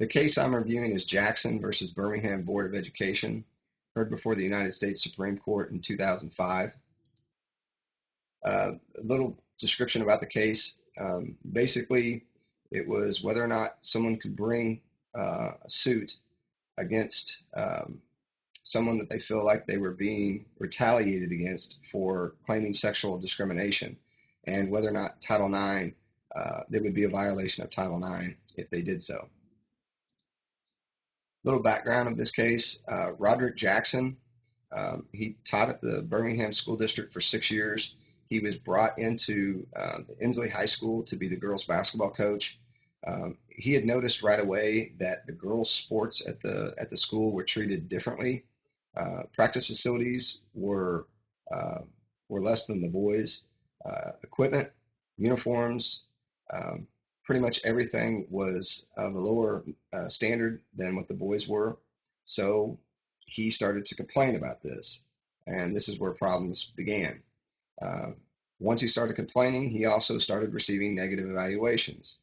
The case I'm reviewing is Jackson versus Birmingham Board of Education, heard before the United States Supreme Court in 2005. A little description about the case. Basically, it was whether or not someone could bring a suit against someone that they feel like they were being retaliated against for claiming sexual discrimination, and whether or not Title IX, there would be a violation of Title IX if they did so. Little background of this case, Roderick Jackson, he taught at the Birmingham School District for 6 years. He was brought into the Inslee High School to be the girls basketball coach. He had noticed right away that the girls' sports at the school were treated differently. Practice facilities were less than the boys. Equipment, uniforms, pretty much everything was of a lower standard than what the boys were. So he started to complain about this, and this is where problems began. Once he started complaining, he also started receiving negative evaluations.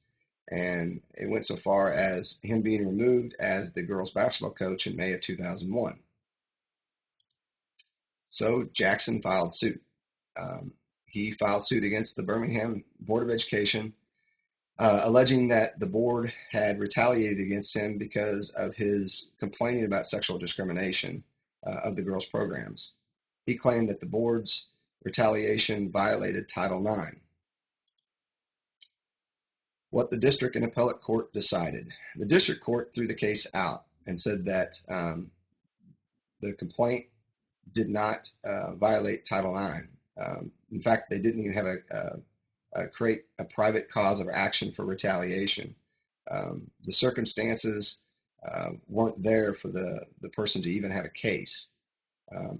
And it went so far as him being removed as the girls basketball coach in May of 2001. So Jackson filed suit. He filed suit against the Birmingham Board of Education, alleging that the board had retaliated against him because of his complaining about sexual discrimination of the girls' programs. He claimed that the board's retaliation violated Title IX. What the district and appellate court decided. The district court threw the case out and said that the complaint did not violate Title IX. In fact, they didn't even have create a private cause of action for retaliation. The circumstances weren't there for the person to even have a case.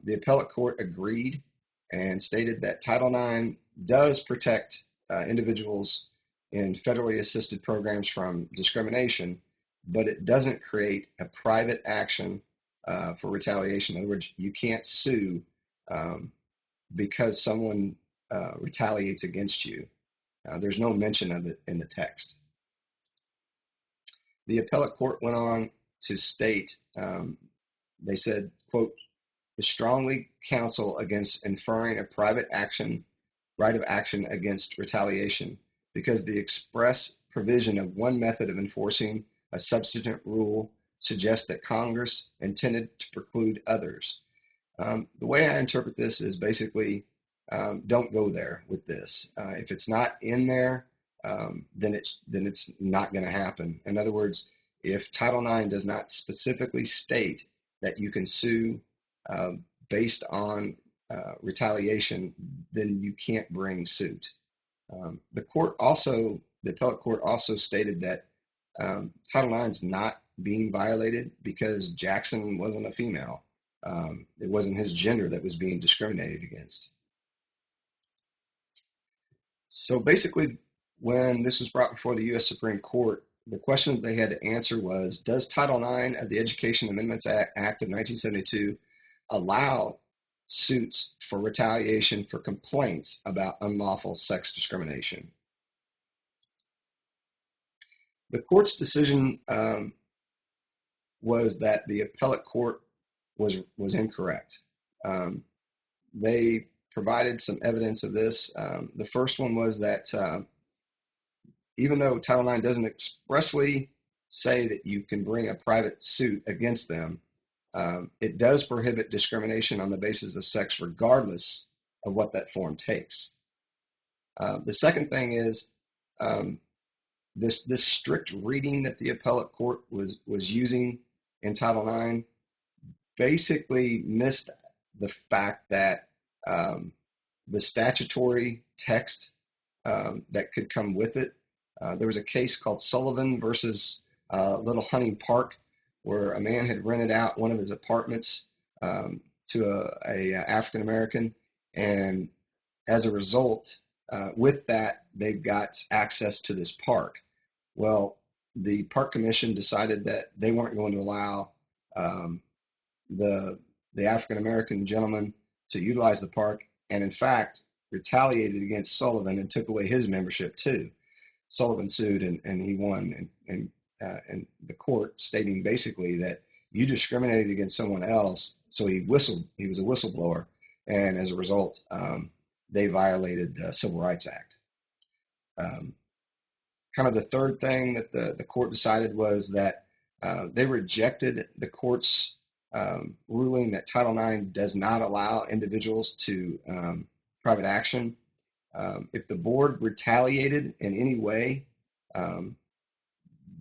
The appellate court agreed and stated that Title IX does protect individuals in federally assisted programs from discrimination, but it doesn't create a private action for retaliation. In other words, you can't sue because someone retaliates against you. There's no mention of it in the text. The appellate court went on to state, they said, quote, strongly counsel against inferring a private action, right of action against retaliation, because the express provision of one method of enforcing a substantive rule suggests that Congress intended to preclude others. The way I interpret this is basically don't go there with this. If it's not in there, then it's not going to happen. In other words, if Title IX does not specifically state that you can sue based on retaliation, then you can't bring suit. The appellate court also stated that Title IX is not being violated because Jackson wasn't a female. It wasn't his gender that was being discriminated against. So basically, when this was brought before the U.S. Supreme Court, the question that they had to answer was, does Title IX of the Education Amendments Act of 1972 allow suits for retaliation for complaints about unlawful sex discrimination? The court's decision was that the appellate court was incorrect. They provided some evidence of this. The first one was that even though Title IX doesn't expressly say that you can bring a private suit against them, it does prohibit discrimination on the basis of sex regardless of what that form takes. The second thing is this strict reading that the appellate court was using in Title IX basically missed the fact that the statutory text that could come with it. There was a case called Sullivan versus Little Hunting Park, where a man had rented out one of his apartments to a African American, and as a result, with that, they've got access to this park. Well, the park commission decided that they weren't going to allow the African American gentleman to utilize the park, and in fact retaliated against Sullivan and took away his membership too. Sullivan sued and he won, and the court, stating basically that you discriminated against someone else, so he was a whistleblower, and as a result, they violated the Civil Rights Act. Kind of the third thing that the court decided was that they rejected the court's ruling that Title IX does not allow individuals to private action. If the board retaliated in any way,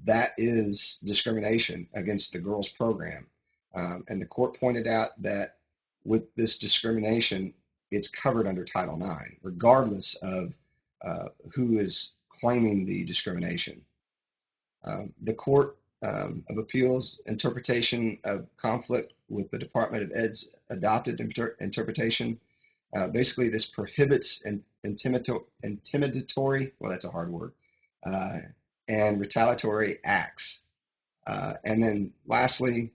that is discrimination against the girls' program. And the court pointed out that with this discrimination, it's covered under Title IX, regardless of who is claiming the discrimination. The Court of Appeals interpretation of conflict with the Department of Ed's adopted interpretation. Basically, this prohibits intimidatory, well, that's a hard word, and retaliatory acts. And then lastly,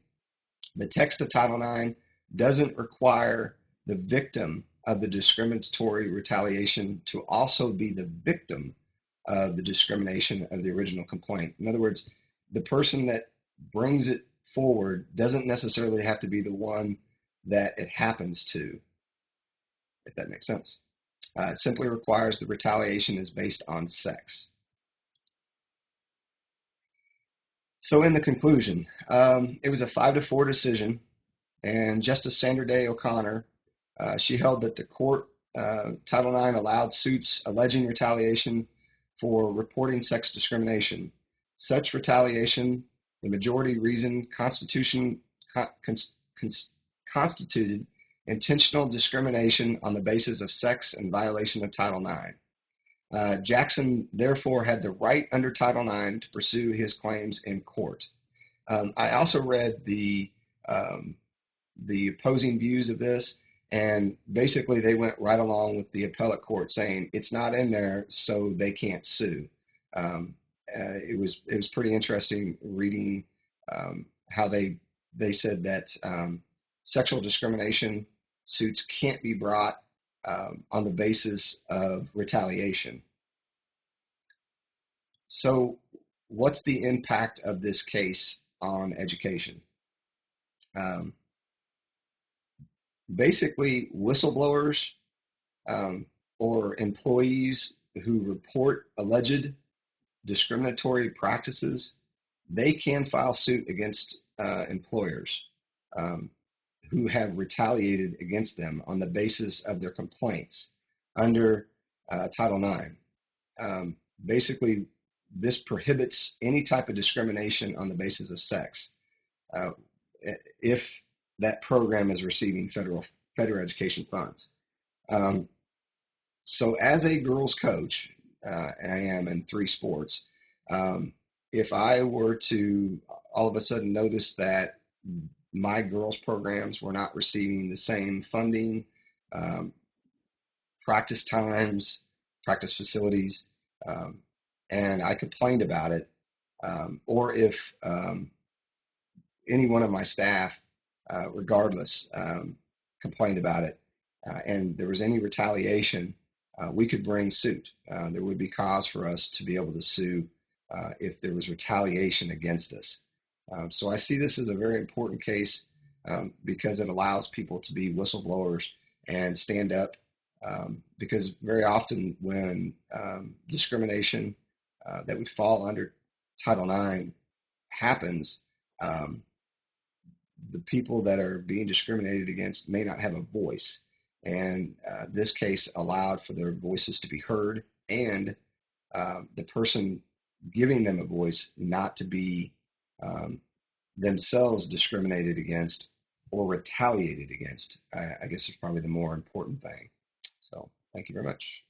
the text of Title IX doesn't require the victim of the discriminatory retaliation to also be the victim of the discrimination of the original complaint. In other words, the person that brings it forward doesn't necessarily have to be the one that it happens to, if that makes sense. It simply requires the retaliation is based on sex. So in the conclusion, it was a 5-4 decision, and Justice Sandra Day O'Connor, she held that the court, Title IX allowed suits alleging retaliation for reporting sex discrimination. Such retaliation, the majority reason constituted intentional discrimination on the basis of sex in violation of Title IX. Jackson therefore had the right under Title IX to pursue his claims in court. I also read the opposing views of this, and basically they went right along with the appellate court saying it's not in there, so they can't sue. It was pretty interesting reading how they said that sexual discrimination suits can't be brought on the basis of retaliation. So what's the impact of this case on education? Basically, whistleblowers or employees who report alleged discriminatory practices, they can file suit against employers who have retaliated against them on the basis of their complaints under Title IX. Basically, this prohibits any type of discrimination on the basis of sex if that program is receiving federal education funds. So as a girls coach, and I am in 3 sports, if I were to all of a sudden notice that my girls programs were not receiving the same funding, practice times, practice facilities, and I complained about it, or if any one of my staff, regardless, complained about it, and there was any retaliation, we could bring suit. There would be cause for us to be able to sue if there was retaliation against us. So I see this as a very important case because it allows people to be whistleblowers and stand up, because very often when discrimination that would fall under Title IX happens, the people that are being discriminated against may not have a voice. And this case allowed for their voices to be heard, and the person giving them a voice not to be themselves discriminated against or retaliated against, I guess is probably the more important thing. So thank you very much.